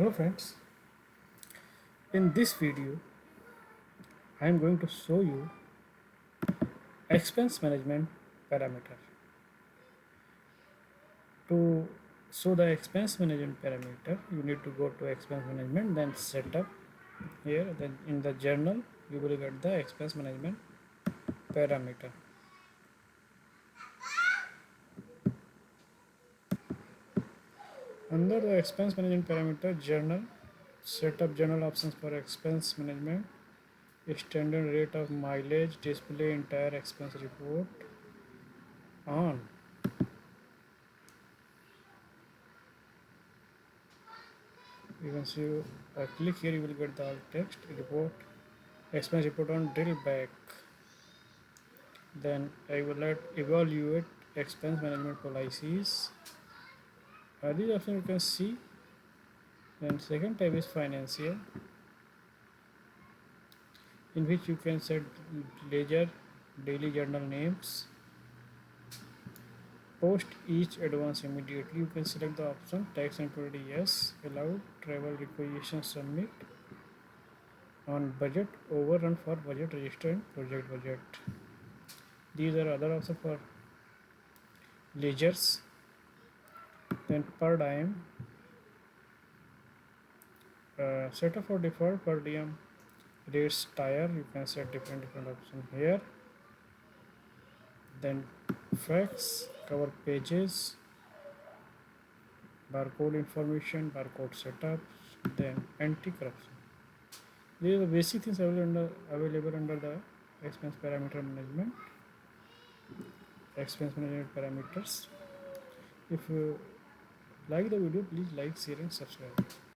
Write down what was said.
Hello friends, in this video I am going to show you expense management parameter. To show the expense management parameter, you need to go to expense management, then setup here, then in the journal you will get the expense management parameter. Under the expense management parameter journal, set up journal options for expense management, standard rate of mileage, display entire expense report on. You can see click here, you will get the alt text report, expense report on drill back. Then I will evaluate expense management policies. These options you can see. Then second type is financial, in which you can set ledger, daily journal names, post each advance immediately. You can select the option tax and quality yes, allowed, travel requisition submit, on budget, overrun for budget, register and project budget. These are other options for ledgers. Then per diem, set up for default per diem rates tire. You can set different options here. Then facts, cover pages, barcode information, barcode setups, then anti-corruption. These are the basic things available under the expense parameter management, expense management parameters. If you like the video, please like, share and subscribe.